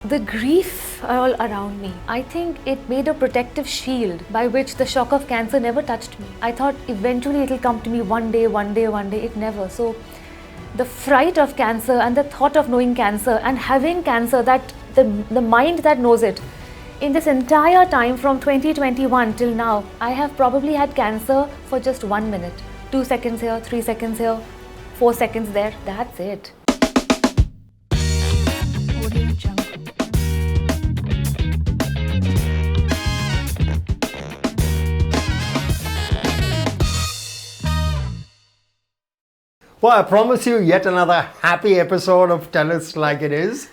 The grief all around me, I think it made a protective shield by which the shock of cancer never touched me. I thought eventually it'll come to me one day, it never. So the fright of cancer and the thought of knowing cancer and having cancer, that the mind that knows it, in this entire time from 2021 till now, I have probably had cancer for just 1 minute. 2 seconds here, 3 seconds here, 4 seconds there, that's it. Well, I promise you yet another happy episode of Tellis like it is.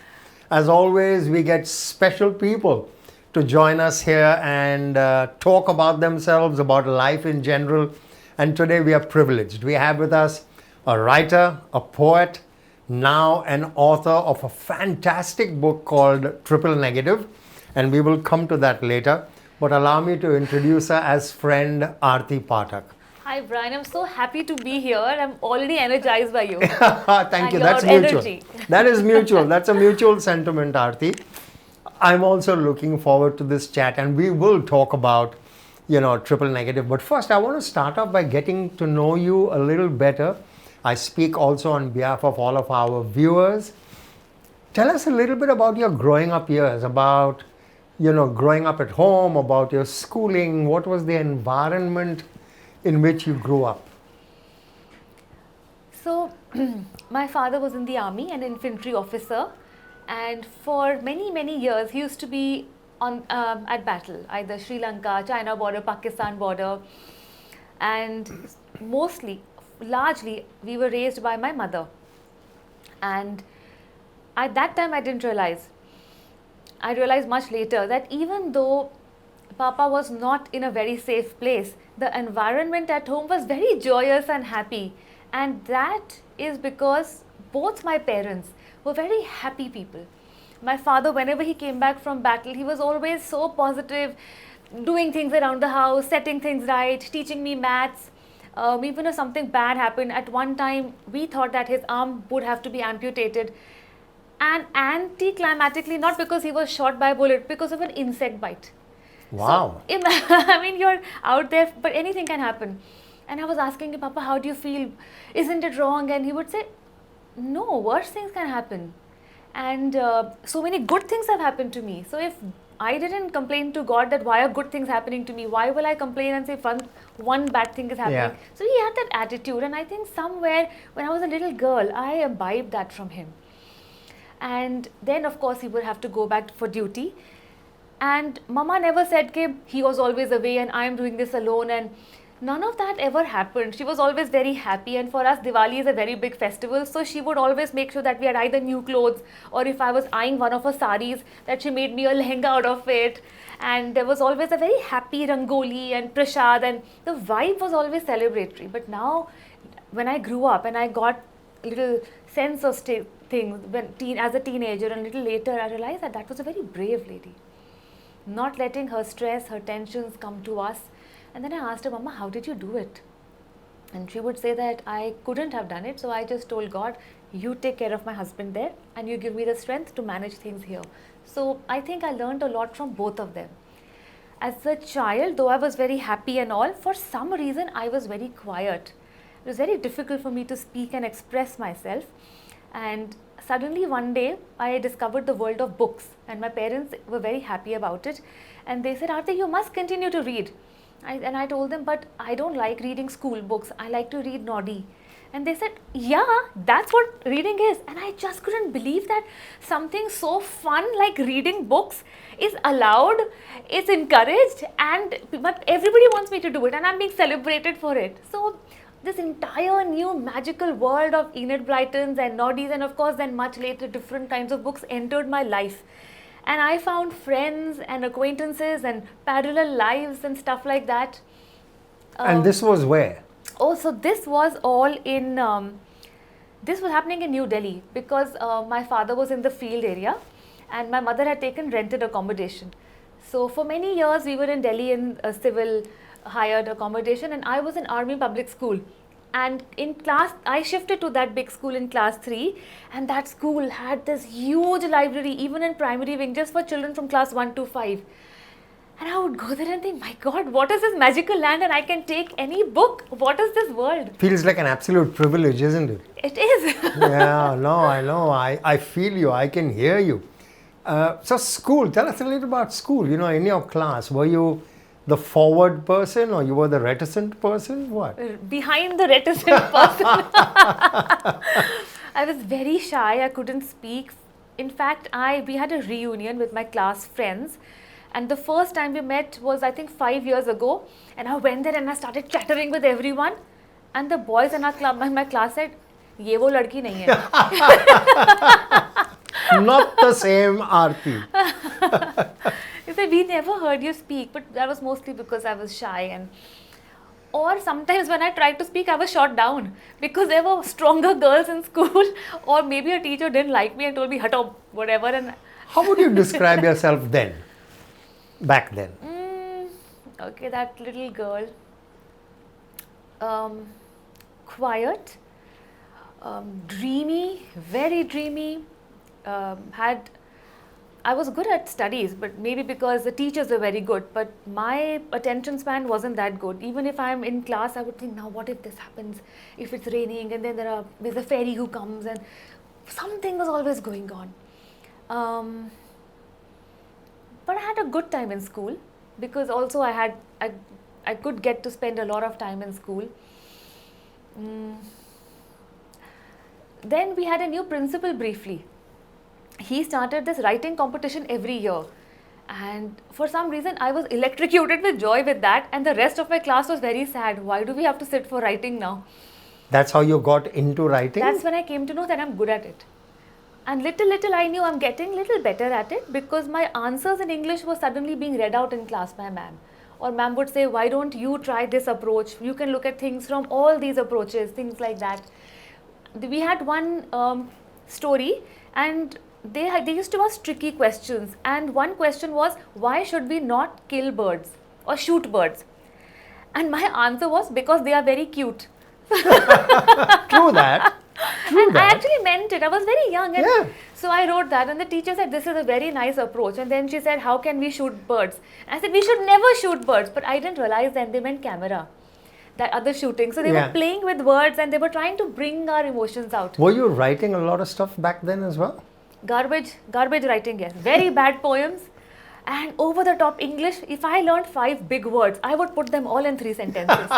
As always, we get special people to join us here and talk about themselves, about life in general. And today we are privileged. We have with us a writer, a poet, now an author of a fantastic book called Triple Negative. And we will come to that later. But allow me to introduce her as friend Aarti Pathak. Hi Brian, I'm so happy to be here. I'm already energized by you. Thank you. That's mutual. Energy. That is mutual. That's a mutual sentiment, Arti. I'm also looking forward to this chat, and we will talk about, Triple Negative. But first, I want to start off by getting to know you a little better. I speak also on behalf of all of our viewers. Tell us a little bit about your growing up years, about, growing up at home, about your schooling. What was the environment in which you grew up? So, my father was in the army, an infantry officer, and for many years he used to be on at battle, either Sri Lanka, China border, Pakistan border, and largely we were raised by my mother. And at that time I didn't realize. I realized much later that even though Papa was not in a very safe place, the environment at home was very joyous and happy. And that is because both my parents were very happy people. My father, whenever he came back from battle, he was always so positive, doing things around the house, setting things right, teaching me maths. Even if something bad happened, at one time we thought that his arm would have to be amputated. And anticlimatically, not because he was shot by a bullet, because of an insect bite. Wow. So, I mean, you're out there, but anything can happen. And I was asking him, Papa, how do you feel? Isn't it wrong? And he would say, no, worse things can happen. And so many good things have happened to me. So if I didn't complain to God that why are good things happening to me, why will I complain and say one bad thing is happening? Yeah. So he had that attitude. And I think somewhere when I was a little girl, I imbibed that from him. And then, of course, he would have to go back for duty. And Mama never said he was always away and I am doing this alone, and none of that ever happened. She was always very happy, and for us Diwali is a very big festival, so she would always make sure that we had either new clothes, or if I was eyeing one of her saris, that she made me a lehenga out of it. And there was always a very happy rangoli and prasad, and the vibe was always celebratory. But now when I grew up and I got a little sense of things as a teenager, and a little later I realized that was a very brave lady, not letting her stress, her tensions come to us. And then I asked her, Mama, how did you do it? And she would say that I couldn't have done it. So I just told God, you take care of my husband there and you give me the strength to manage things here. So I think I learned a lot from both of them. As a child, though I was very happy and all, for some reason I was very quiet. It was very difficult for me to speak and express myself. And suddenly one day I discovered the world of books, and my parents were very happy about it, and they said, Arti, you must continue to read. And I told them, but I don't like reading school books, I like to read Noddy. And they said, yeah, that's what reading is. And I just couldn't believe that something so fun like reading books is allowed, it's encouraged, but everybody wants me to do it, and I'm being celebrated for it. So this entire new magical world of Enid Blytons and Noddies, and of course then much later different kinds of books entered my life. And I found friends and acquaintances and parallel lives and stuff like that. And this was where? Oh, so this was all in, this was happening in New Delhi, because my father was in the field area and my mother had taken rented accommodation. So for many years we were in Delhi in civil hired accommodation, and I was in army public school. And in class, I shifted to that big school in class 3, and that school had this huge library, even in primary wing, just for children from class 1 to 5. And I would go there and think, my God, what is this magical land, and I can take any book? What is this world? Feels like an absolute privilege, isn't it? It is. Yeah, no, I know. I feel you. I can hear you. So school, tell us a little about school. You know, in your class, were you the forward person or you were the reticent person? What? Behind the reticent person. I was very shy. I couldn't speak. In fact, we had a reunion with my class friends. And the first time we met was, I think, 5 years ago. And I went there and I started chattering with everyone. And the boys in my class said, "Ye wo ladki nahi hai." Not the same Aarti. They said, "We never heard you speak," but that was mostly because I was shy, or sometimes when I tried to speak, I was shot down because there were stronger girls in school, or maybe a teacher didn't like me and told me, "Hato," whatever. And how would you describe yourself then? Back then? Okay, that little girl, quiet, dreamy, very dreamy. I was good at studies, but maybe because the teachers were very good, but my attention span wasn't that good. Even if I'm in class, I would think, now what if this happens, if it's raining, and then there's a fairy who comes, and something was always going on. But I had a good time in school, because also I could get to spend a lot of time in school. Then we had a new principal briefly. He started this writing competition every year, and for some reason I was electrocuted with joy with that, and the rest of my class was very sad. Why do we have to sit for writing now? That's how you got into writing? That's when I came to know that I'm good at it. And little I knew I'm getting little better at it, because my answers in English were suddenly being read out in class by ma'am. Or ma'am would say, "Why don't you try this approach? You can look at things from all these approaches," things like that. We had one story, and they used to ask tricky questions, and one question was, why should we not kill birds or shoot birds? And my answer was, because they are very cute. True that. I actually meant it. I was very young, and so I wrote that, and the teacher said, "This is a very nice approach." And then she said, "How can we shoot birds?" And I said, "We should never shoot birds." But I didn't realize then they meant camera, that other shooting. So they were playing with words, and they were trying to bring our emotions out. Were you writing a lot of stuff back then as well? Garbage writing, yes. Very bad poems and over the top English. If I learned 5 big words, I would put them all in 3 sentences.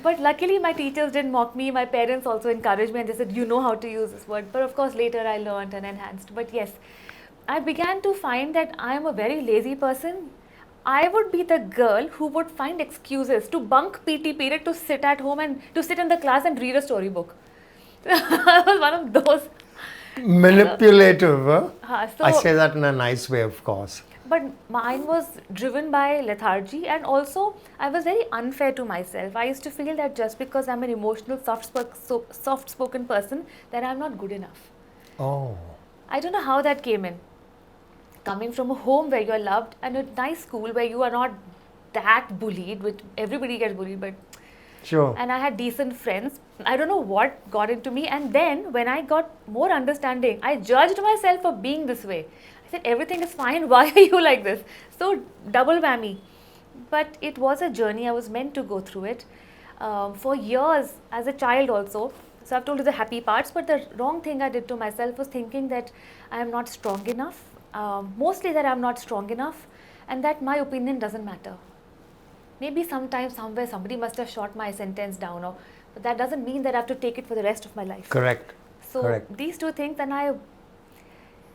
But luckily my teachers didn't mock me. My parents also encouraged me, and they said, "You know how to use this word." But of course later I learned and enhanced. But yes, I began to find that I am a very lazy person. I would be the girl who would find excuses to bunk PT period to sit at home and to sit in the class and read a storybook. I was one of those. Manipulative, huh? So, I say that in a nice way, of course. But mine was driven by lethargy, and also I was very unfair to myself. I used to feel that just because I'm an emotional, soft-spoken person, that I'm not good enough. Oh. I don't know how that came in. Coming from a home where you're loved, and a nice school where you are not that bullied, which everybody gets bullied, but sure. And I had decent friends. I don't know what got into me, and then when I got more understanding, I judged myself for being this way. I said, everything is fine, why are you like this? So double whammy. But it was a journey. I was meant to go through it for years as a child also. So I've told you the happy parts, but the wrong thing I did to myself was thinking that I am not strong enough. Mostly that I'm not strong enough, and that my opinion doesn't matter. Maybe sometime, somewhere, somebody must have shot my sentence down, but that doesn't mean that I have to take it for the rest of my life. Correct. So Correct. These two things, and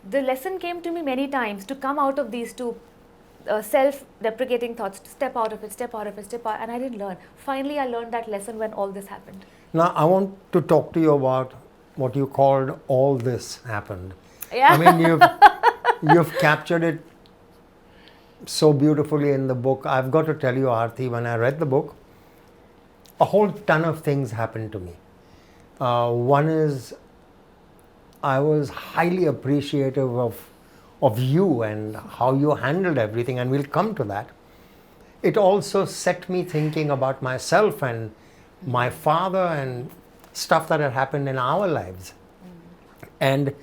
the lesson came to me many times to come out of these two self-deprecating thoughts, to step out of it, and I didn't learn. Finally, I learned that lesson when all this happened. Now, I want to talk to you about what you called all this happened. Yeah. I mean, you've captured it so beautifully in the book. I've got to tell you, Aarti, when I read the book, a whole ton of things happened to me. One is, I was highly appreciative of you and how you handled everything, and we'll come to that. it also set me thinking about myself and my father and stuff that had happened in our lives. And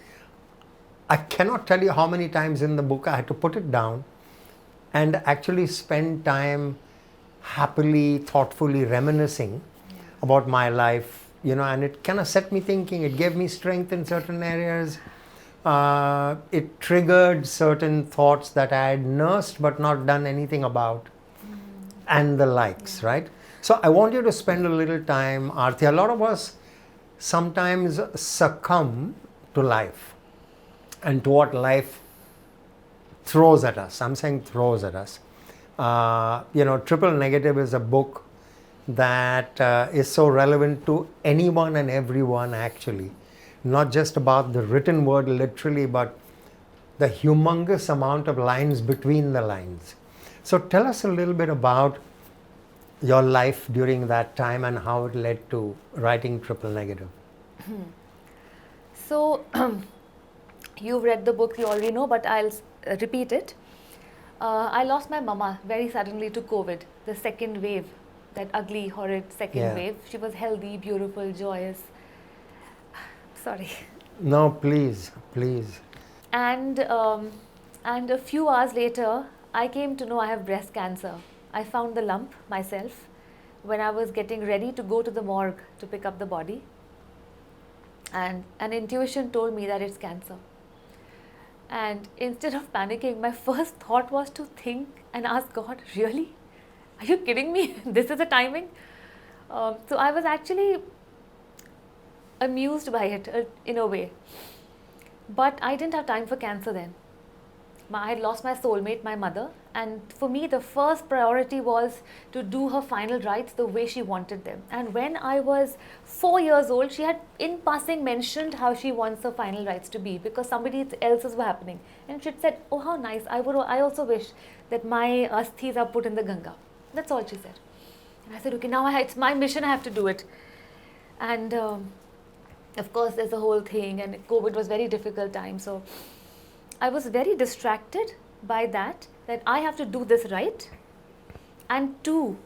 I cannot tell you how many times in the book I had to put it down and actually spend time happily, thoughtfully reminiscing about my life, and it kind of set me thinking. It gave me strength in certain areas. It triggered certain thoughts that I had nursed but not done anything about, and the likes, right? So I want you to spend a little time, Aarti. A lot of us sometimes succumb to life and to what life throws at us. I'm saying throws at us. Triple Negative is a book that is so relevant to anyone and everyone, actually. Not just about the written word literally, but the humongous amount of lines between the lines. So tell us a little bit about your life during that time and how it led to writing Triple Negative. So, you've read the book, you already know, but I'll repeat it. I lost my mama very suddenly to COVID, the second wave, that ugly, horrid second wave. She was healthy, beautiful, joyous. Sorry. No, please. And a few hours later, I came to know I have breast cancer. I found the lump myself when I was getting ready to go to the morgue to pick up the body. And an intuition told me that it's cancer. And instead of panicking, my first thought was to think and ask God, really? Are you kidding me? This is the timing? So I was actually amused by it in a way. But I didn't have time for cancer then. I had lost my soulmate, my mother, and for me the first priority was to do her final rites the way she wanted them. And when I was 4 years old, she had in passing mentioned how she wants her final rites to be because somebody else's were happening. And she said, oh how nice, I also wish that my asthis are put in the Ganga. That's all she said. And I said, okay, now it's my mission, I have to do it. And of course there's a whole thing, and COVID was very difficult time, so I was very distracted by that I have to do this right. And two,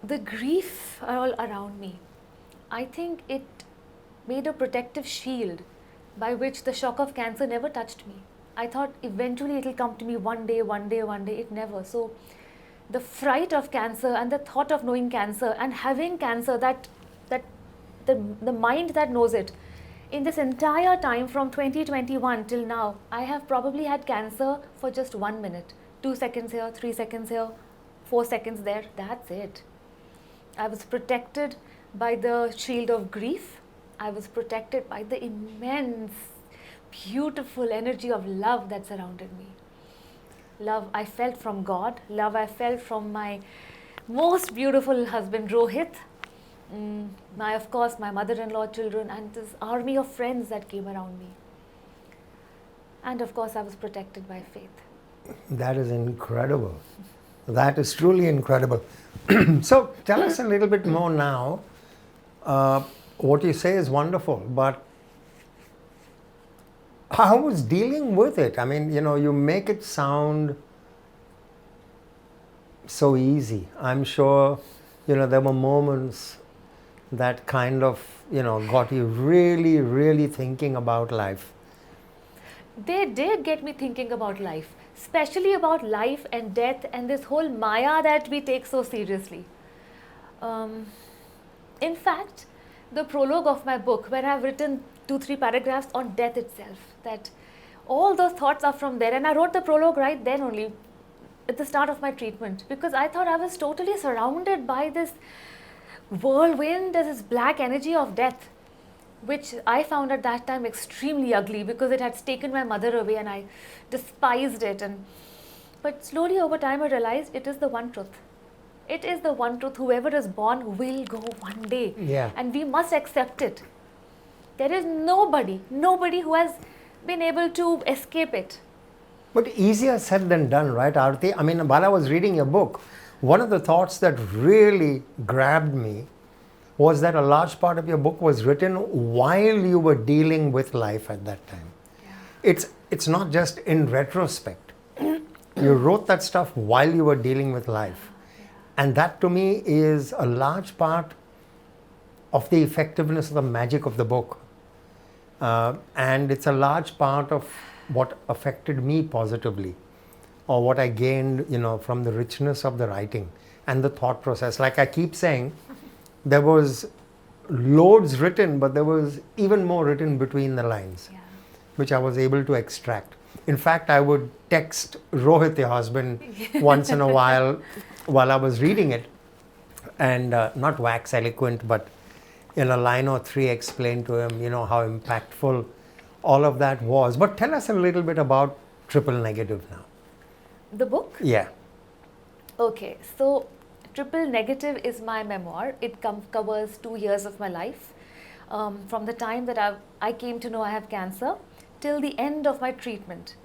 the grief all around me. I think it made a protective shield by which the shock of cancer never touched me. I thought eventually it will come to me one day, it never. So the fright of cancer and the thought of knowing cancer and having cancer, the mind that knows it, in this entire time from 2021 till now, I have probably had cancer for just 1 minute. 2 seconds here, 3 seconds here, 4 seconds there. That's it. I was protected by the shield of grief. I was protected by the immense, beautiful energy of love that surrounded me. Love I felt from God. Love I felt from my most beautiful husband, Rohit. Of course, my mother-in-law, children, and this army of friends that came around me. And of course, I was protected by faith. That is incredible. That is truly incredible. So tell us a little bit more now. What you say is wonderful, but how was dealing with it? I mean, you make it sound so easy. I'm sure, there were moments that kind of, got you really, really thinking about life. They did get me thinking about life, especially about life and death and this whole Maya that we take so seriously. In fact, the prologue of my book, where I've written 2-3 paragraphs on death itself, that all those thoughts are from there. And I wrote the prologue right then only, at the start of my treatment, because I thought I was totally surrounded by this whirlwind, this black energy of death, which I found at that time extremely ugly because it had taken my mother away and I despised it. But slowly over time I realized it is the one truth. It is the one truth. Whoever is born will go one day. Yeah. And we must accept it. There is nobody who has been able to escape it. But easier said than done, right, Arti? I mean, while I was reading your book, one of the thoughts that really grabbed me was that a large part of your book was written while you were dealing with life at that time. Yeah. It's not just in retrospect. You wrote that stuff while you were dealing with life. And that to me is a large part of the effectiveness of the magic of the book. And it's a large part of what affected me positively, or what I gained, from the richness of the writing and the thought process. Like I keep saying, there was loads written, but there was even more written between the lines, which I was able to extract. In fact, I would text Rohit, your husband, once in a while I was reading it, and not wax eloquent, but in a line or three explain to him, how impactful all of that was. But tell us a little bit about Triple Negative now. The book? Yeah. Okay, so Triple Negative is my memoir. It covers 2 years of my life, from the time that I came to know I have cancer till the end of my treatment.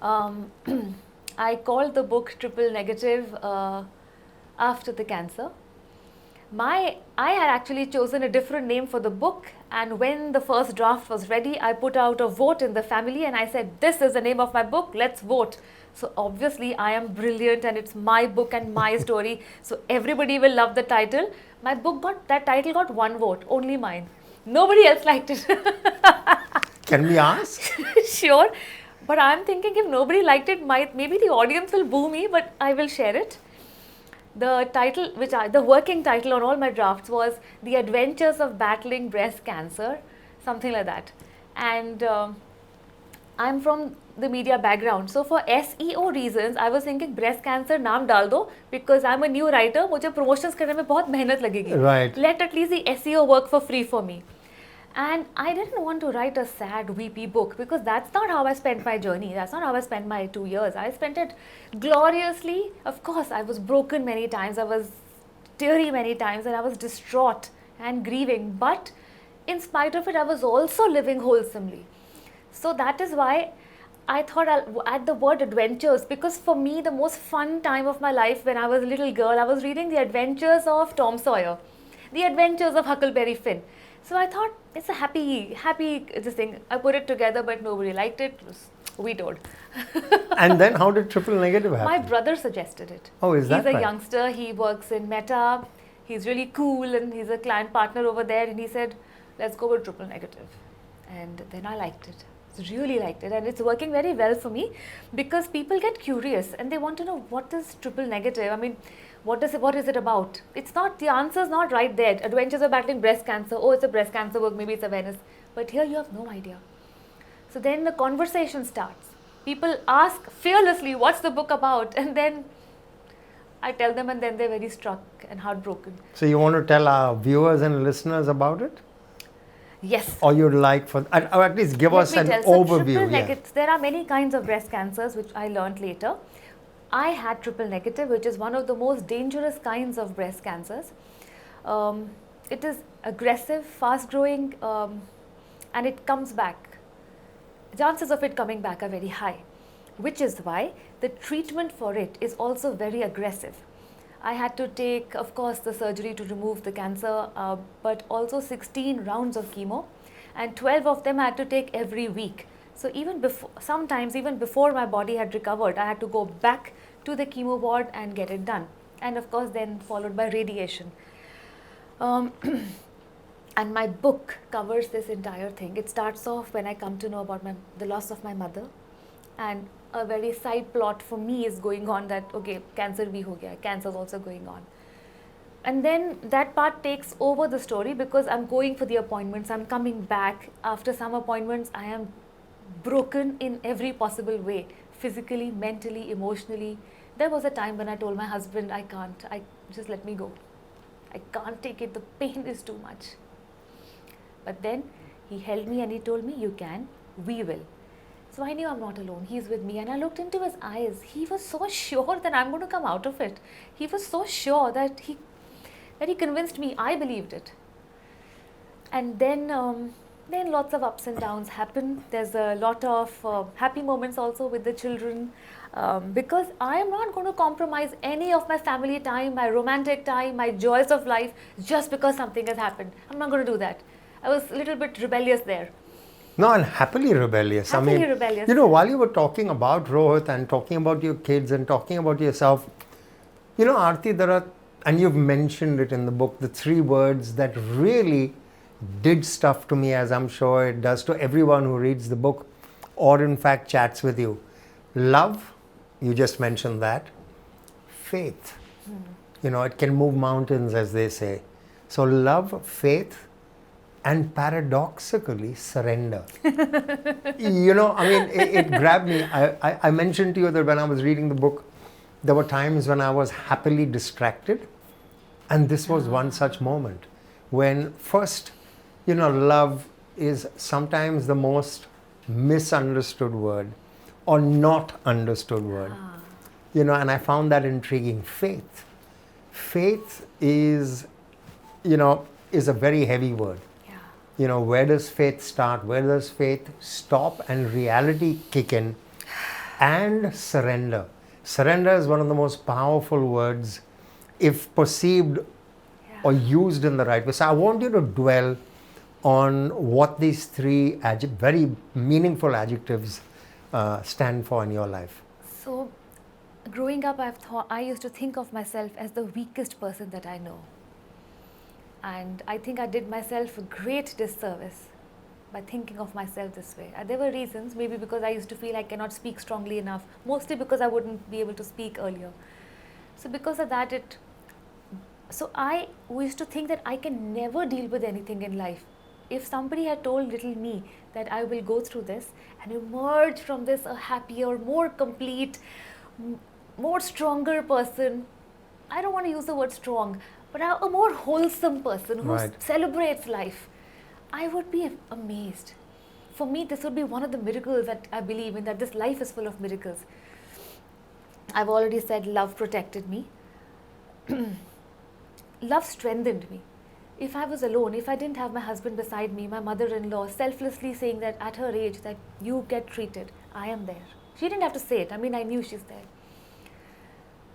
I called the book Triple Negative after the cancer. I had actually chosen a different name for the book, and when the first draft was ready, I put out a vote in the family and I said, this is the name of my book, let's vote. So obviously I am brilliant and it's my book and my story, so everybody will love the title. My book that title got 1 vote, only mine. Nobody else liked it. Can we ask? Sure, but I'm thinking if nobody liked it, maybe the audience will boo me, but I will share it. The title, the working title on all my drafts was The Adventures of Battling Breast Cancer, something like that. And I'm from the media background, so for SEO reasons, I was thinking breast cancer naam dal do, because I'm a new writer, मुझे promotions करने में बहुत मेहनत लगेगी. Right. Let at least the SEO work for free for me. And I didn't want to write a sad, weepy book, because that's not how I spent my journey. That's not how I spent my 2 years. I spent it gloriously. Of course, I was broken many times. I was teary many times, and I was distraught and grieving. But in spite of it, I was also living wholesomely. So that is why I thought I'll add the word adventures, because for me, the most fun time of my life when I was a little girl, I was reading The Adventures of Tom Sawyer, The Adventures of Huckleberry Finn. So I thought it's a happy this thing. I put it together, but nobody liked it. It was vetoed. And then how did Triple Negative happen? My brother suggested it. Oh, is that He's a right? youngster. He works in Meta. He's really cool, and he's a client partner over there. And he said, let's go with Triple Negative. And then I liked it. Really liked it, and it's working very well for me, because people get curious and they want to know, what is Triple Negative? I mean, what is it about? It's not, the answer is not right there. Adventures of Battling Breast Cancer. Oh, it's a breast cancer book, maybe it's awareness. But here you have no idea. So then the conversation starts. People ask fearlessly, what's the book about? And then I tell them, and then they're very struck and heartbroken. So you want to tell our viewers and listeners about it? Yes. Or you'd like or at least give us an overview. There are many kinds of breast cancers, which I learned later. I had triple negative, which is one of the most dangerous kinds of breast cancers. It is aggressive, fast growing, and it comes back. Chances of it coming back are very high, which is why the treatment for it is also very aggressive. I had to take, of course, the surgery to remove the cancer, but also 16 rounds of chemo, and 12 of them I had to take every week. So sometimes even before my body had recovered, I had to go back to the chemo ward and get it done. And of course, then followed by radiation. And my book covers this entire thing. It starts off when I come to know about the loss of my mother, and a very side plot for me is going on that, okay, cancer bhi ho gaya, cancer is also going on. And then that part takes over the story, because I'm going for the appointments, I'm coming back. After some appointments, I am broken in every possible way, physically, mentally, emotionally. There was a time when I told my husband, just let me go. I can't take it, the pain is too much. But then he held me and he told me, you can, we will. So I knew I'm not alone. He's with me, and I looked into his eyes. He was so sure that I'm going to come out of it. He was so sure that he convinced me. I believed it. And then lots of ups and downs happen. There's a lot of happy moments also with the children, because I am not going to compromise any of my family time, my romantic time, my joys of life, just because something has happened. I'm not going to do that. I was a little bit rebellious there. No, and happily rebellious. Happily rebellious. You know, while you were talking about Rohit and talking about your kids and talking about yourself, you know, Aarti, there are, and you've mentioned it in the book, the three words that really did stuff to me, as I'm sure it does to everyone who reads the book or in fact chats with you. Love, you just mentioned that. Faith. You know, it can move mountains, as they say. So love, faith, and paradoxically surrender. You know, I mean, it grabbed me. I mentioned to you that when I was reading the book, there were times when I was happily distracted, and this was one such moment when first, you know, love is sometimes the most misunderstood word or not understood word. You know, and I found that intriguing. Faith. Faith is, you know, is a very heavy word. You know, where does faith start? Where does faith stop and reality kick in? And surrender. Surrender is one of the most powerful words if perceived or used in the right way. So I want you to dwell on what these three very meaningful adjectives stand for in your life. So, growing up, I used to think of myself as the weakest person that I know. And I think I did myself a great disservice by thinking of myself this way. There were reasons, maybe because I used to feel I cannot speak strongly enough, mostly because I wouldn't be able to speak earlier. So because of that, I used to think that I can never deal with anything in life. If somebody had told little me that I will go through this and emerge from this a happier, more complete, more stronger person, I don't want to use the word strong, but a more wholesome person who celebrates life, I would be amazed. For me, this would be one of the miracles that I believe in, that this life is full of miracles. I've already said love protected me. Love strengthened me. If I was alone, if I didn't have my husband beside me, my mother-in-law selflessly saying that at her age that you get treated, I am there. She didn't have to say it. I mean, I knew she's there.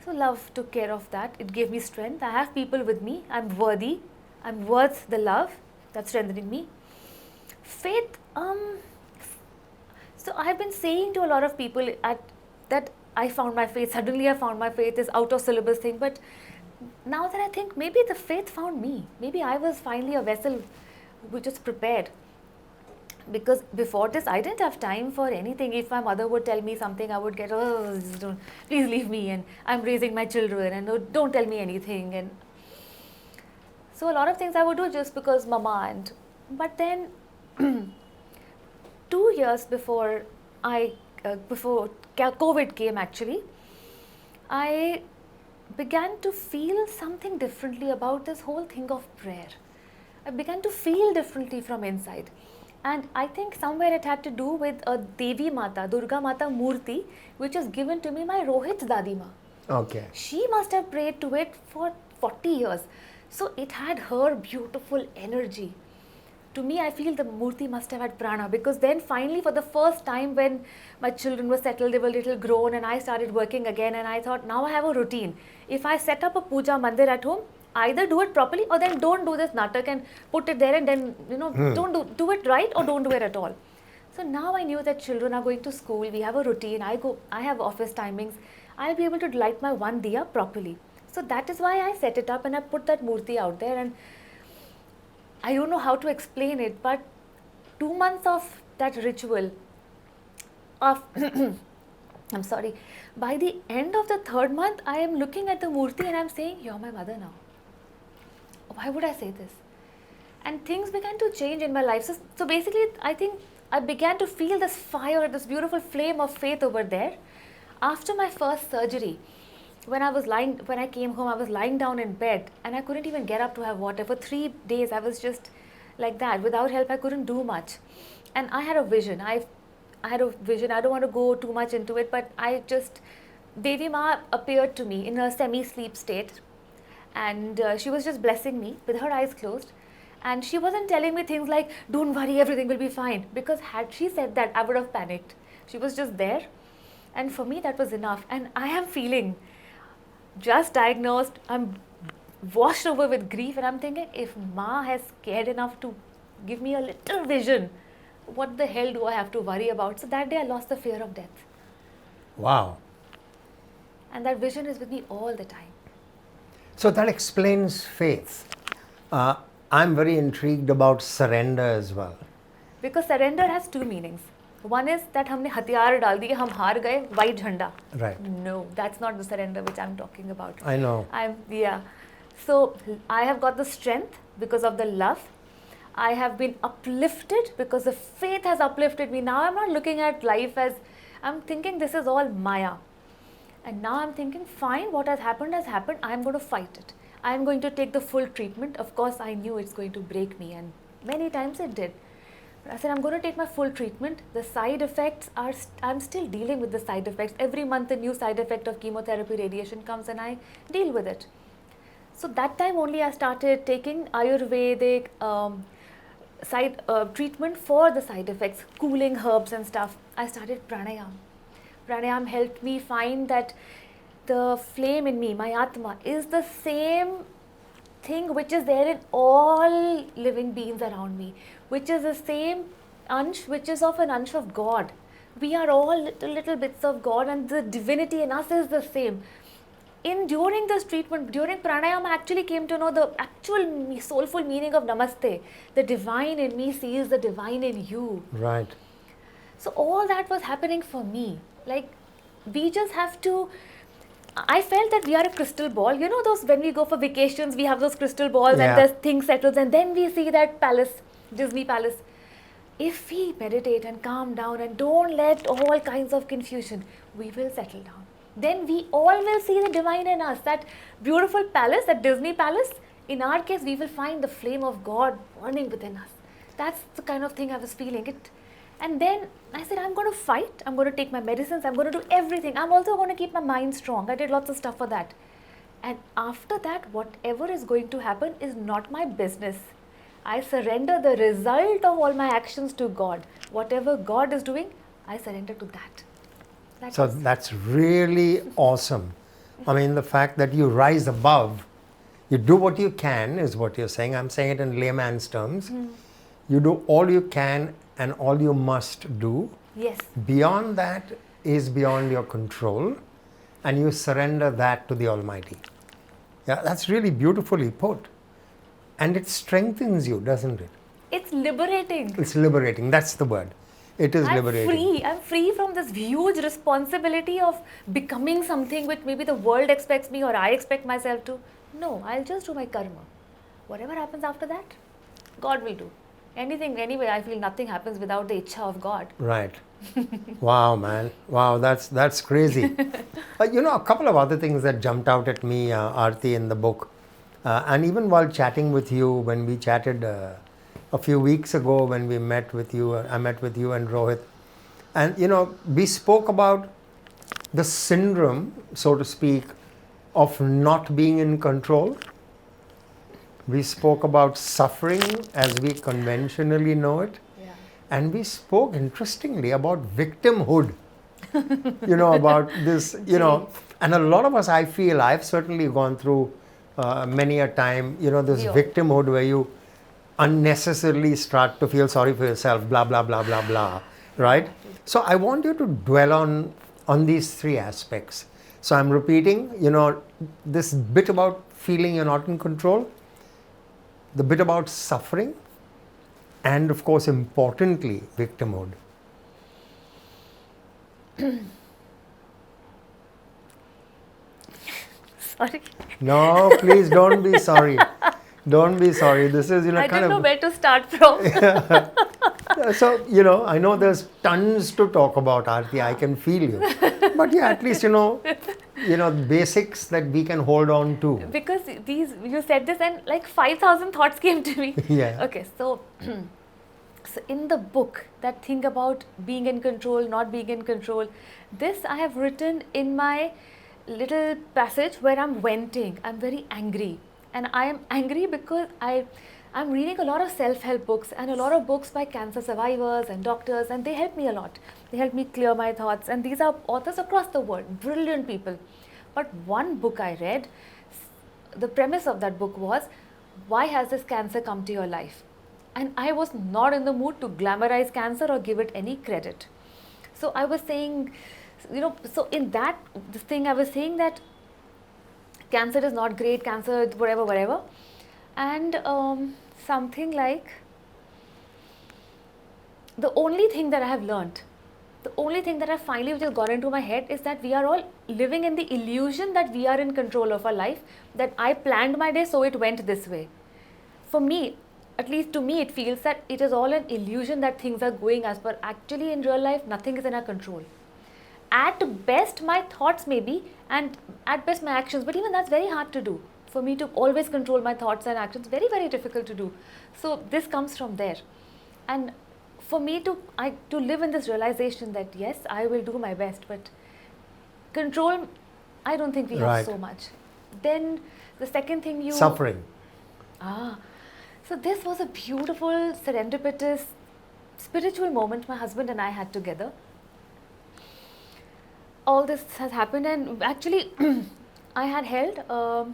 So love took care of that. It gave me strength. I have people with me. I'm worthy. I'm worth the love. That's strengthening me. Faith. So I've been saying to a lot of people that I found my faith. Suddenly I found my faith, this out of syllabus thing. But now that I think, maybe the faith found me. Maybe I was finally a vessel which was prepared. Because before this, I didn't have time for anything. If my mother would tell me something, I would get, please leave me, and I'm raising my children, and don't tell me anything. And so a lot of things I would do just because mama. But then 2 years before COVID came, actually, I began to feel something differently about this whole thing of prayer. I began to feel differently from inside. And I think somewhere it had to do with a Devi Mata, Durga Mata Murti, which was given to me by Rohit's Dadima. Okay. She must have prayed to it for 40 years. So it had her beautiful energy. To me, I feel the Murti must have had prana, because then finally, for the first time, when my children were settled, they were a little grown, and I started working again, and I thought, now I have a routine. If I set up a puja mandir at home, either do it properly or then don't do this natak and put it there, and then, don't do it right or don't do it at all. So now I knew that children are going to school, we have a routine, I have office timings, I'll be able to light my one diya properly. So that is why I set it up and I put that murti out there, and I don't know how to explain it, but 2 months of that ritual of I'm sorry, by the end of the 3rd month, I am looking at the murti and I'm saying, you're my mother now. Why would I say this? And things began to change in my life. So basically, I think I began to feel this fire, this beautiful flame of faith over there. After my first surgery, when I came home, I was lying down in bed and I couldn't even get up to have water. For 3 days, I was just like that. Without help, I couldn't do much. And I had a vision. I had a vision. I don't want to go too much into it, but Devi Ma appeared to me in a semi-sleep state. And she was just blessing me with her eyes closed. And she wasn't telling me things like, don't worry, everything will be fine. Because had she said that, I would have panicked. She was just there. And for me, that was enough. And I am feeling just diagnosed. I'm washed over with grief. And I'm thinking, if Ma has cared enough to give me a little vision, what the hell do I have to worry about? So that day I lost the fear of death. Wow. And that vision is with me all the time. So that explains faith. I'm very intrigued about surrender as well. Because surrender has two meanings. One is that हमने हथियार डाल दिए, हम हार गए, white झंडा. Right. No, that's not the surrender which I'm talking about. I know. So I have got the strength because of the love. I have been uplifted because the faith has uplifted me. Now I'm not looking at life as, I'm thinking this is all Maya. And now I'm thinking, fine, what has happened, I'm going to fight it. I'm going to take the full treatment. Of course, I knew it's going to break me, and many times it did. But I said, I'm going to take my full treatment. The side effects are, I'm still dealing with the side effects. Every month a new side effect of chemotherapy, radiation comes, and I deal with it. So that time only I started taking Ayurvedic treatment for the side effects, cooling herbs and stuff. I started pranayam. Pranayam helped me find that the flame in me, my Atma, is the same thing which is there in all living beings around me, which is the same ansh, which is of an ansh of God. We are all little bits of God, and the divinity in us is the same. During this treatment, during pranayama, I actually came to know the actual soulful meaning of namaste. The divine in me sees the divine in you. Right. So all that was happening for me. Like, we just have to, I felt that we are a crystal ball. You know those, when we go for vacations, we have those crystal balls and the thing settles, and then we see that palace, Disney palace. If we meditate and calm down and don't let all kinds of confusion, we will settle down. Then we all will see the divine in us. That beautiful palace, that Disney palace, in our case, we will find the flame of God burning within us. That's the kind of thing I was feeling. And then I said, I'm going to fight. I'm going to take my medicines. I'm going to do everything. I'm also going to keep my mind strong. I did lots of stuff for that. And after that, whatever is going to happen is not my business. I surrender the result of all my actions to God. Whatever God is doing, I surrender to that. That's really awesome. I mean, the fact that you rise above, you do what you can is what you're saying. I'm saying it in layman's terms. You do all you can and all you must do. Yes. Beyond that is beyond your control, and you surrender that to the Almighty. Yeah, that's really beautifully put. And it strengthens you, doesn't it? It's liberating. It's liberating. That's the word. It is liberating. I'm free from this huge responsibility of becoming something which maybe the world expects me or I expect myself to. No, I'll just do my karma. Whatever happens after that, God will do. Anything, anyway, I feel nothing happens without the ichha of God. Right. Wow, man. Wow, that's crazy. A couple of other things that jumped out at me, Aarti, in the book. And even while chatting with you, when we chatted a few weeks ago, when we met with you, I met with you and Rohit. And, we spoke about the syndrome, so to speak, of not being in control. We spoke about suffering as we conventionally know it. Yeah. And we spoke, interestingly, about victimhood. About this, and a lot of us, I feel, I've certainly gone through many a time, this victimhood where you unnecessarily start to feel sorry for yourself, blah, blah, blah, blah, blah, right? So I want you to dwell on these three aspects. So I'm repeating, this bit about feeling you're not in control, the bit about suffering, and of course, importantly, victimhood. Sorry. No, please don't be sorry. Don't be sorry. This is, I didn't know where to start from. So, I know there's tons to talk about, Arti. I can feel you. But yeah, at least, basics that we can hold on to. Because you said this and like 5,000 thoughts came to me. Yeah. Okay, so in the book, that thing about being in control, not being in control, this I have written in my little passage where I'm venting. I'm very angry. And I am angry because I'm reading a lot of self-help books and a lot of books by cancer survivors and doctors, and they help me a lot. They help me clear my thoughts, and these are authors across the world, brilliant people. But one book I read, the premise of that book was, why has this cancer come to your life? And I was not in the mood to glamorize cancer or give it any credit. So I was saying, so in that this thing I was saying that cancer is not great, cancer whatever, whatever. And something like, the only thing that I have learned, the only thing that I finally which has got into my head is that we are all living in the illusion that we are in control of our life, that I planned my day so it went this way. For me, at least to me, it feels that it is all an illusion that things are going as per. Actually, in real life, nothing is in our control. At best, my thoughts maybe, and at best, my actions, but even that's very hard to do. For me to always control my thoughts and actions, very, very difficult to do. So, this comes from there. And for me to live in this realization that yes, I will do my best, but control, I don't think we have so much. Then the second thing suffering. So this was a beautiful, serendipitous, spiritual moment my husband and I had together. All this has happened, and actually I had held a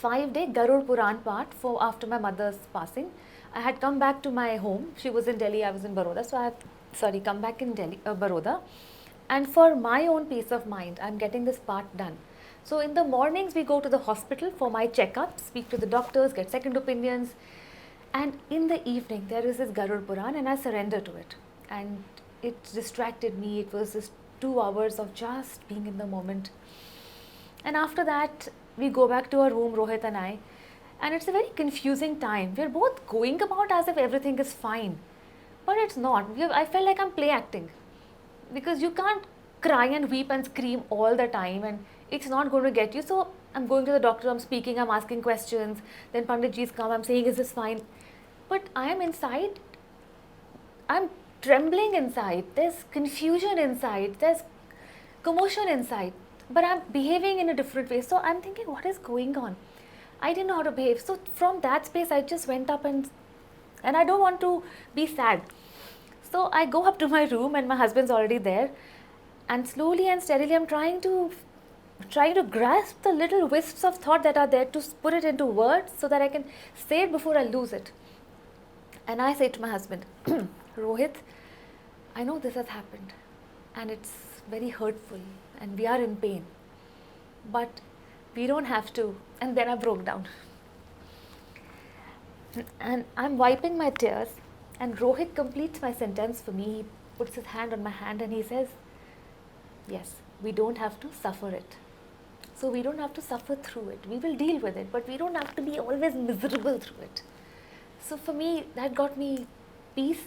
5-day Garud Puran part for after my mother's passing. I had come back to my home. She was in Delhi, I was in Baroda. So I had, come back in Delhi, Baroda. And for my own peace of mind, I'm getting this part done. So in the mornings, we go to the hospital for my checkup, speak to the doctors, get second opinions. And in the evening, there is this Garud Puran and I surrender to it. And it distracted me. It was just 2 hours of just being in the moment. And after that, we go back to our room, Rohit and I. And it's a very confusing time. We're both going about as if everything is fine. But it's not. I felt like I'm play acting. Because you can't cry and weep and scream all the time, and it's not going to get you. So I'm going to the doctor, I'm speaking, I'm asking questions. Then Panditji's come, I'm saying, is this fine? But I am inside, I'm trembling inside. There's confusion inside. There's commotion inside. But I'm behaving in a different way. So I'm thinking, what is going on? I didn't know how to behave. So from that space, I just went up and I don't want to be sad. So I go up to my room and my husband's already there. And slowly and steadily, I'm trying to grasp the little wisps of thought that are there, to put it into words so that I can say it before I lose it. And I say to my husband, Rohit, I know this has happened and it's very hurtful and we are in pain, but we don't have to. And then I broke down. And I'm wiping my tears, and Rohit completes my sentence for me. He puts his hand on my hand and he says, yes, we don't have to suffer it. So we don't have to suffer through it. We will deal with it, but we don't have to be always miserable through it. So for me, that got me peace.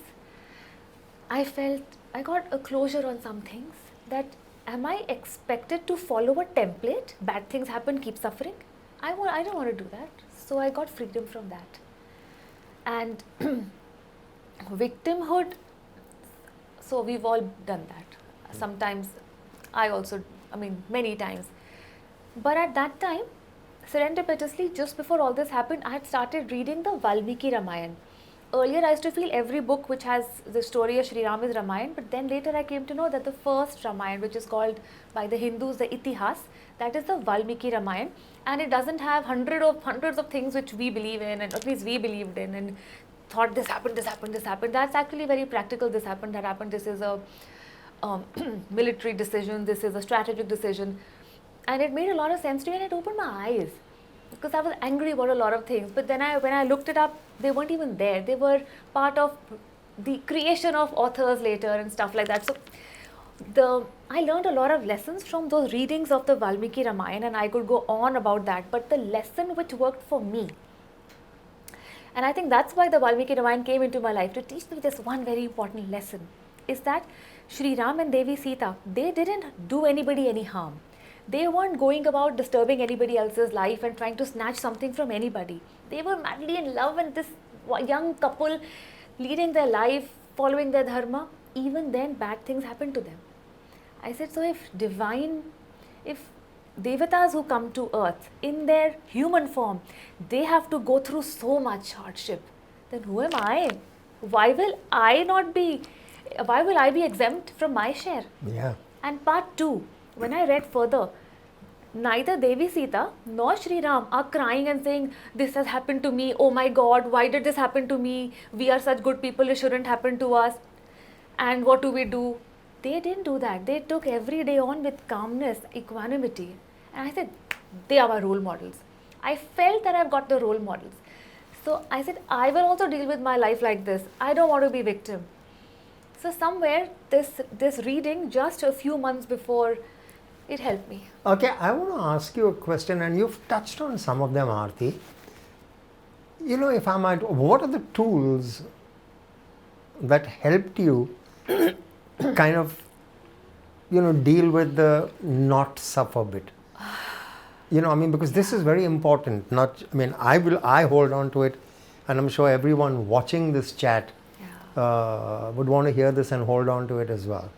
I felt I got a closure on some things, that am I expected to follow a template? Bad things happen, keep suffering. I don't want to do that. So I got freedom from that. And victimhood, so we've all done that. Sometimes many times. But at that time, serendipitously, just before all this happened, I had started reading the Valmiki Ramayan. Earlier, I used to feel every book which has the story of Sri Ram is Ramayan, but then later I came to know that the first Ramayan, which is called by the Hindus the Itihas, that is the Valmiki Ramayan, and it doesn't have hundreds of things which we believe in, and at least we believed in, and thought this happened. That's actually very practical. This happened, that happened. This is a military decision. This is a strategic decision, and it made a lot of sense to me, and it opened my eyes. Because I was angry about a lot of things, but then when I looked it up, they weren't even there. They were part of the creation of authors later and stuff like that. So I learned a lot of lessons from those readings of the Valmiki Ramayan, and I could go on about that. But the lesson which worked for me, and I think that's why the Valmiki Ramayan came into my life, to teach me this one very important lesson, is that Sri Ram and Devi Sita, they didn't do anybody any harm. They weren't going about disturbing anybody else's life and trying to snatch something from anybody. They were madly in love, and this young couple leading their life, following their dharma, even then bad things happened to them. I said, so if devatas who come to earth in their human form, they have to go through so much hardship, then who am I? Why will I be exempt from my share? Yeah. And part 2, when I read further, neither Devi Sita nor Sri Ram are crying and saying, this has happened to me, oh my God, why did this happen to me? We are such good people, it shouldn't happen to us. And what do we do? They didn't do that. They took every day on with calmness, equanimity. And I said, they are our role models. I felt that I've got the role models. So I said, I will also deal with my life like this. I don't want to be victim. So somewhere this reading just a few months before, it helped me. Okay, I want to ask you a question, and you've touched on some of them, Aarti. You know, if I might, what are the tools that helped you kind of, deal with the not suffer bit? Because this is very important. I hold on to it, and I'm sure everyone watching this chat would want to hear this and hold on to it as well.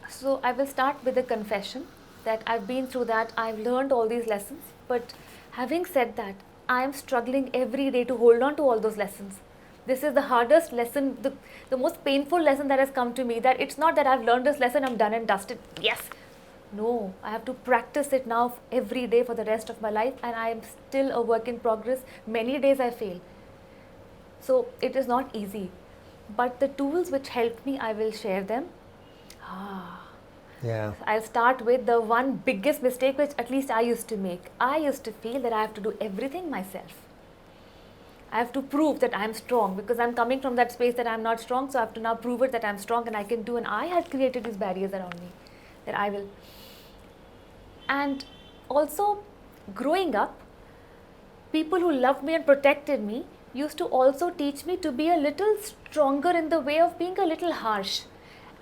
So I will start with a confession that I've been through that. I've learned all these lessons. But having said that, I am struggling every day to hold on to all those lessons. This is the hardest lesson, the most painful lesson that has come to me, that it's not that I've learned this lesson, I'm done and dusted. Yes. No, I have to practice it now every day for the rest of my life, and I am still a work in progress. Many days I fail. So it is not easy. But the tools which helped me, I will share them. Yeah. I'll start with the one biggest mistake which at least I used to make. I used to feel that I have to do everything myself. I have to prove that I'm strong because I'm coming from that space that I'm not strong. So I have to now prove it that I'm strong and I can do. And I had created these barriers around me that I will. And also, growing up, people who loved me and protected me used to also teach me to be a little stronger in the way of being a little harsh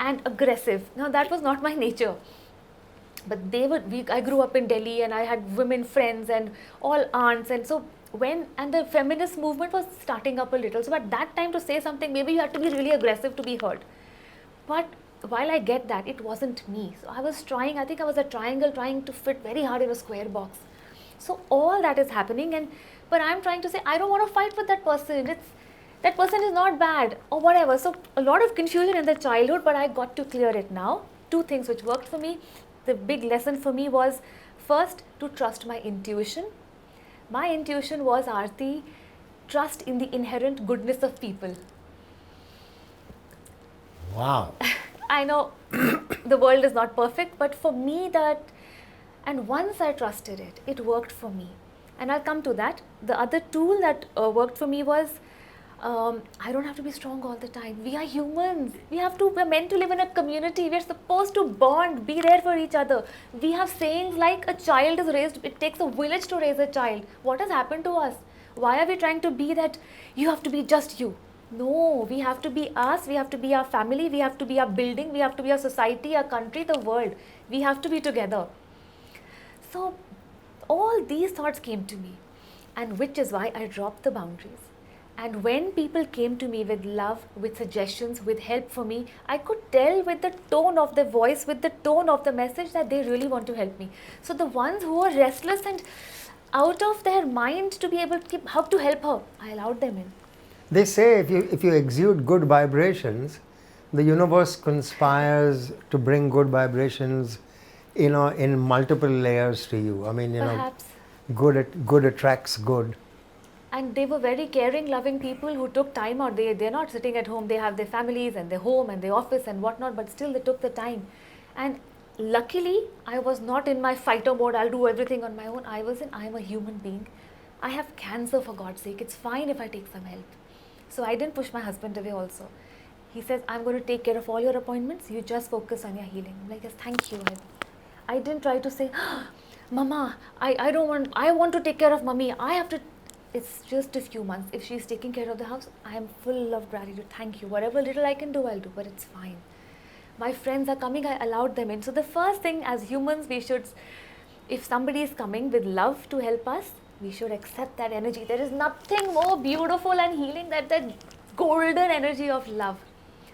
and aggressive. Now that was not my nature, but I grew up in Delhi and I had women friends and all aunts, and so and the feminist movement was starting up a little, so at that time to say something, maybe you had to be really aggressive to be heard. But while I get that, it wasn't me. So I was trying, I think I was a triangle trying to fit very hard in a square box. So all that is happening, but I'm trying to say, I don't want to fight with that person. That person is not bad or whatever. So a lot of confusion in the childhood, but I got to clear it now. Two things which worked for me. The big lesson for me was first to trust my intuition. My intuition was, Aarti, trust in the inherent goodness of people. Wow. I know the world is not perfect, but for me and once I trusted it, it worked for me. And I'll come to that. The other tool that worked for me was, I don't have to be strong all the time. We are humans. We're meant to live in a community. We're supposed to bond, be there for each other. We have sayings like a child is raised, it takes a village to raise a child. What has happened to us? Why are we trying to be that you have to be just you? No, we have to be us, we have to be our family, we have to be our building, we have to be our society, our country, the world. We have to be together. So all these thoughts came to me, and which is why I dropped the boundaries. And when people came to me with love, with suggestions, with help for me, I could tell with the tone of the voice, with the tone of the message that they really want to help me. So the ones who were restless and out of their mind to be able to how to help her, I allowed them in. They say if you exude good vibrations, the universe conspires to bring good vibrations, in multiple layers to you. Perhaps. Good attracts good. And they were very caring, loving people who took time out. They're not sitting at home. They have their families and their home and their office and whatnot, but still they took the time. And luckily, I was not in my fighter mode. I'll do everything on my own. I'm a human being. I have cancer, for God's sake. It's fine if I take some help. So I didn't push my husband away also. He says, I'm going to take care of all your appointments. You just focus on your healing. I'm like, yes, thank you. I didn't try to say, Mama, I want to take care of Mummy. It's just a few months. If she's taking care of the house, I am full of gratitude. Thank you. Whatever little I can do, I'll do, but it's fine. My friends are coming, I allowed them in. So the first thing as humans, if somebody is coming with love to help us, we should accept that energy. There is nothing more beautiful and healing than that golden energy of love.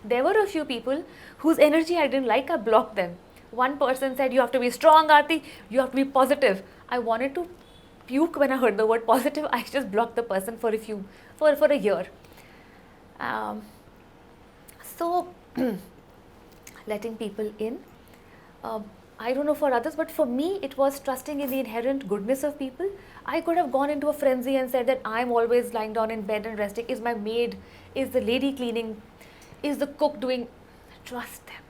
There were a few people whose energy I didn't like. I blocked them. One person said, you have to be strong, Arti. You have to be positive. I wanted to puke when I heard the word positive. I just blocked the person for a year. So letting people in. I don't know for others, but for me, it was trusting in the inherent goodness of people. I could have gone into a frenzy and said that I'm always lying down in bed and resting. Is my maid, is the lady cleaning, is the cook doing? Trust them.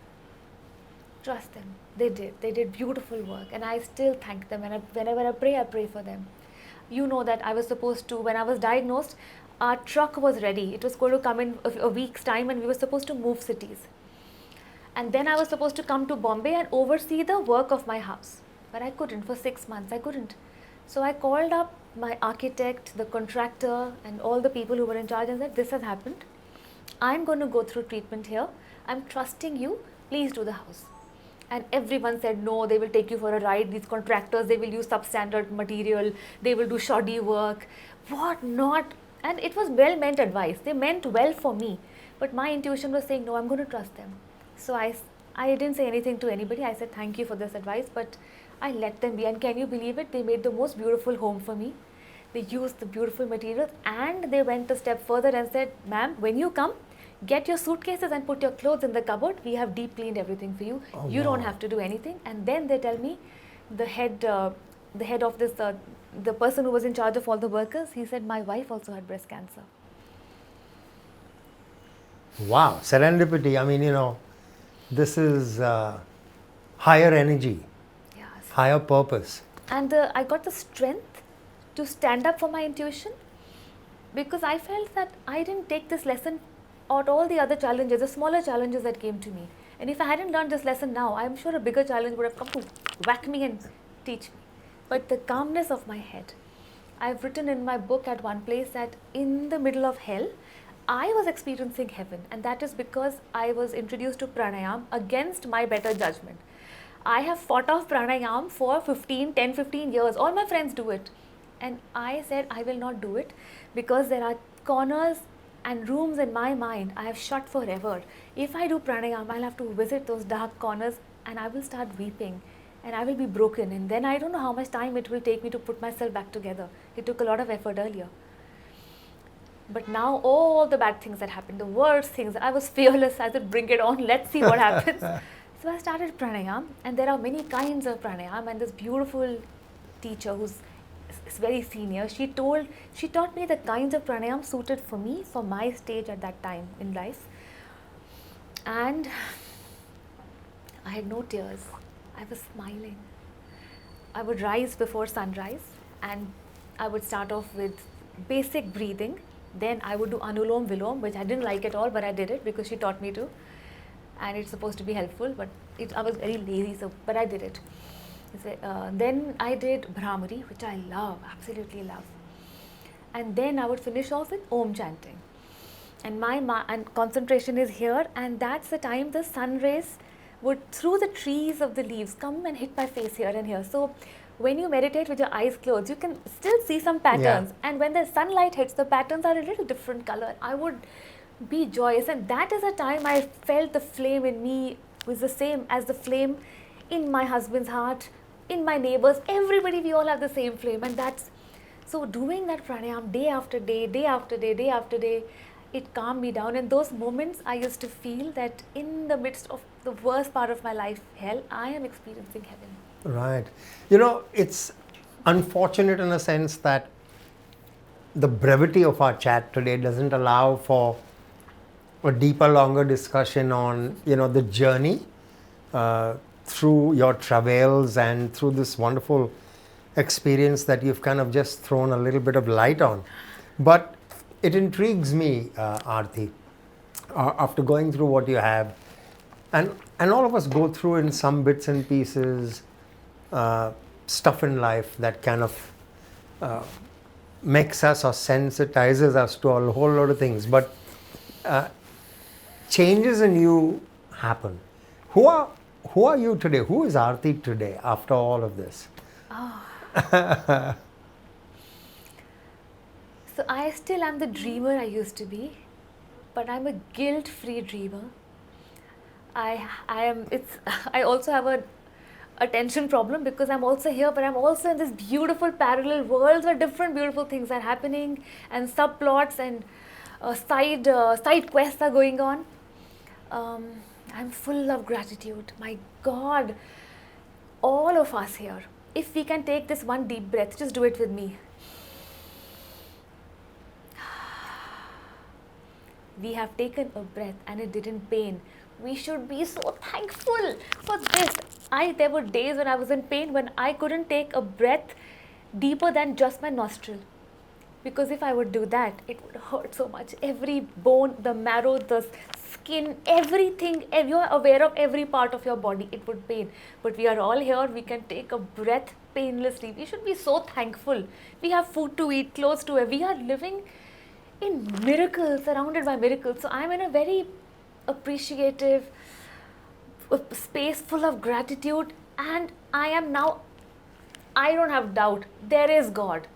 Trust them. They did. They did beautiful work, and I still thank them. And whenever I pray for them. You know that I was supposed to, when I was diagnosed, our truck was ready. It was going to come in a week's time, and we were supposed to move cities. And then I was supposed to come to Bombay and oversee the work of my house. But I couldn't for 6 months. I couldn't. So I called up my architect, the contractor, and all the people who were in charge and said, this has happened. I'm going to go through treatment here. I'm trusting you. Please do the house. And everyone said, no, they will take you for a ride. These contractors, they will use substandard material. They will do shoddy work. What not? And it was well-meant advice. They meant well for me. But my intuition was saying, no, I'm going to trust them. So I didn't say anything to anybody. I said, thank you for this advice. But I let them be. And can you believe it? They made the most beautiful home for me. They used the beautiful materials. And they went a step further and said, ma'am, when you come, get your suitcases and put your clothes in the cupboard. We have deep cleaned everything for you. Oh, you wow. don't have to do anything. And then they tell me, the head of this, the person who was in charge of all the workers, he said, my wife also had breast cancer. Wow, serendipity. I mean, this is higher energy, Yes. higher purpose. And I got the strength to stand up for my intuition, because I felt that I didn't take this lesson out all the other challenges, the smaller challenges that came to me. And if I hadn't learned this lesson now, I'm sure a bigger challenge would have come to whack me and teach me. But the calmness of my head. I've written in my book at one place that in the middle of hell, I was experiencing heaven. And that is because I was introduced to pranayam against my better judgment. I have fought off pranayam for 10, 15 years. All my friends do it. And I said, I will not do it, because there are corners and rooms in my mind I have shut forever. If I do pranayam, I'll have to visit those dark corners and I will start weeping and I will be broken. And then I don't know how much time it will take me to put myself back together. It took a lot of effort earlier. But now all the bad things that happened, the worst things, I was fearless. I said, bring it on, let's see what happens. So I started pranayam, and there are many kinds of pranayam, and this beautiful teacher who's very senior, she taught me the kinds of pranayam suited for me, for my stage at that time in life. And I had no tears. I was smiling. I would rise before sunrise, and I would start off with basic breathing. Then I would do Anulom Vilom, which I didn't like at all, but I did it because she taught me to. And it's supposed to be helpful, but I was very lazy, but I did it. Then I did Brahmari, which I love, absolutely love. And then I would finish off with Om chanting. And and concentration is here, and that's the time the sun rays would, through the trees of the leaves, come and hit my face here and here. So when you meditate with your eyes closed, you can still see some patterns. Yeah. And when the sunlight hits, the patterns are a little different color. I would be joyous, and that is a time I felt the flame in me was the same as the flame in my husband's heart, in my neighbors, everybody, we all have the same flame. And that's, so doing that pranayam day after day, day after day, day after day, it calmed me down. And those moments I used to feel that in the midst of the worst part of my life, hell, I am experiencing heaven. Right. It's unfortunate in a sense that the brevity of our chat today doesn't allow for a deeper, longer discussion on, the journey through your travails and through this wonderful experience that you've kind of just thrown a little bit of light on. But it intrigues me, Aarti, after going through what you have, and all of us go through in some bits and pieces stuff in life that kind of makes us or sensitizes us to a whole lot of things. But changes in you happen. Who are you today? Who is Aarti today after all of this? Oh. So I still am the dreamer I used to be, but I'm a guilt-free dreamer. I also have a attention problem because I'm also here, but I'm also in this beautiful parallel worlds where different beautiful things are happening, and subplots and side quests are going on. I'm full of gratitude. My God, all of us here, if we can take this one deep breath, just do it with me. We have taken a breath and it didn't pain. We should be so thankful for this. There were days when I was in pain when I couldn't take a breath deeper than just my nostril. Because if I would do that, it would hurt so much. Every bone, the marrow, the skin, everything, you're aware of every part of your body, it would pain. But we are all here, we can take a breath painlessly. We should be so thankful. We have food to eat, clothes to wear. We are living in miracles, surrounded by miracles. So I'm in a very appreciative space full of gratitude, and I don't have doubt, there is God.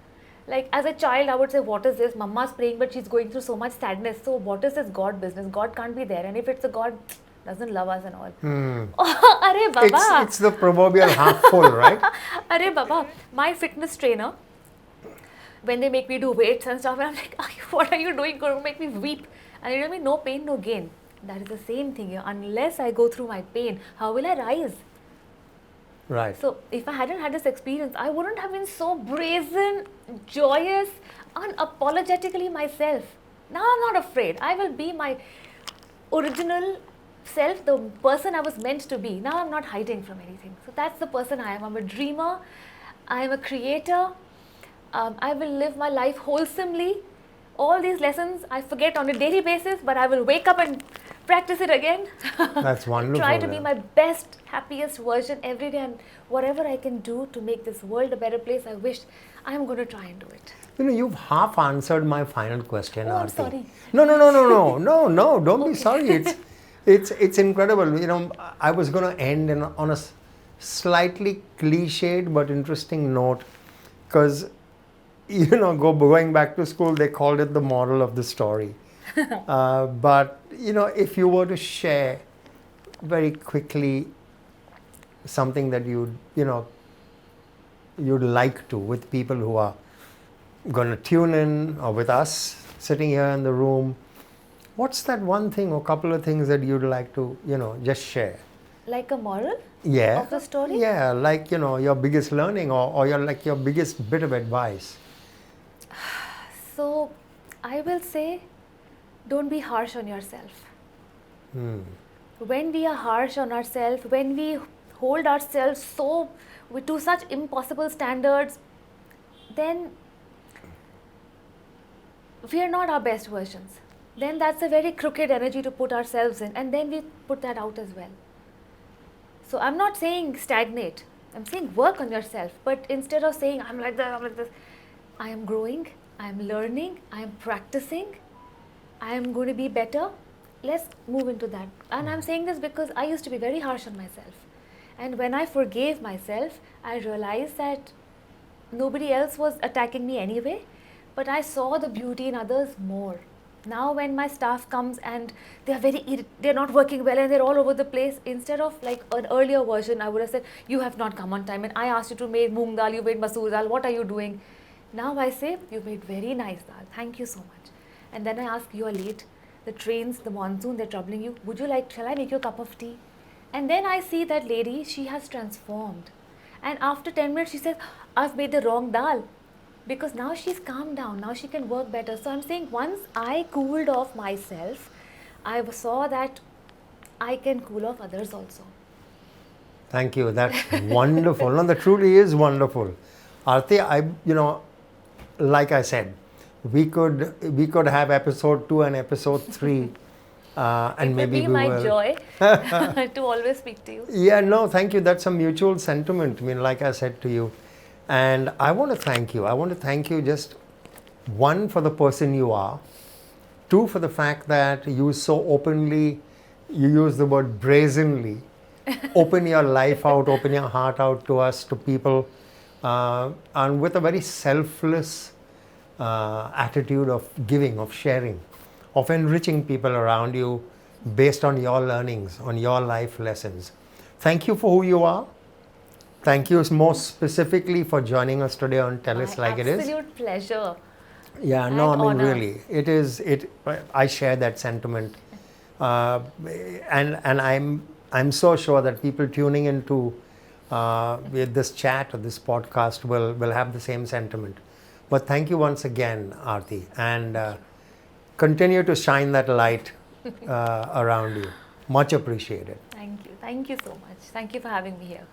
Like as a child, I would say, what is this? Mama's praying, but she's going through so much sadness. So what is this God business? God can't be there. And if it's a God, doesn't love us and all. Arey Baba. It's the proverbial half full, right? Arey Baba, my fitness trainer, when they make me do weights and stuff, and I'm like, what are you doing? Going to make me weep. And they tell me, no pain, no gain. That is the same thing here. Unless I go through my pain, how will I rise? Right. So if I hadn't had this experience, I wouldn't have been so brazen, joyous, unapologetically myself. Now I'm not afraid. I will be my original self, the person I was meant to be. Now I'm not hiding from anything. So that's the person I am. I'm a dreamer. I am a creator. I will live my life wholesomely. All these lessons I forget on a daily basis, but I will wake up and practice it again. That's wonderful. Try to be my best, happiest version every day, and whatever I can do to make this world a better place, I wish I'm going to try and do it. You've half answered my final question, Oh, Aarti. I'm sorry. No, don't be Okay. sorry. It's incredible. I was going to end on a slightly cliched but interesting note, because going back to school, they called it the moral of the story. But if you were to share very quickly something that you'd like to with people who are going to tune in, or with us sitting here in the room, what's that one thing or couple of things that you'd like to just share? Like a moral Yeah. of the story? Yeah, like your biggest learning, or your biggest bit of advice. So I will say, don't be harsh on yourself. When we are harsh on ourselves, when we hold ourselves to such impossible standards, then we are not our best versions. Then that's a very crooked energy to put ourselves in, and then we put that out as well. So I'm not saying stagnate. I'm saying work on yourself. But instead of saying, I'm like this, I am growing, I am learning, I am practicing, I am going to be better. Let's move into that. And I'm saying this because I used to be very harsh on myself. And when I forgave myself, I realized that nobody else was attacking me anyway, but I saw the beauty in others more. Now when my staff comes and they're not working well and they're all over the place, instead of like an earlier version, I would have said, you have not come on time and I asked you to make moong dal, you made masoor dal, what are you doing? Now I say, you made very nice dal, thank you so much. And then I ask, you are late, the trains, the monsoon, they're troubling you, shall I make you a cup of tea? And then I see that lady, she has transformed. And after 10 minutes, she says, I've made the wrong dal. Because now she's calmed down, now she can work better. So I'm saying, once I cooled off myself, I saw that I can cool off others also. Thank you. That's wonderful. No, that truly is wonderful. Arti, like I said, we could have episode 2 and episode 3. And maybe it would be my joy to always speak to you. Yeah, no, thank you. That's a mutual sentiment. Like I said to you. And I want to thank you. I want to thank you, just 1, for the person you are. 2, for the fact that you so openly, you use the word brazenly, open your life out, open your heart out to us, to people, and with a very selfless attitude of giving, of sharing, of enriching people around you based on your learnings, on your life lessons. Thank you for who you are. Thank you most specifically for joining us today on Tellis Like It Is. Absolute pleasure. Yeah, no, honor. Really, I share that sentiment. And I'm so sure that people tuning into with this chat or this podcast will have the same sentiment. But thank you once again, Aarti, and continue to shine that light around you. Much appreciated. Thank you. Thank you so much. Thank you for having me here.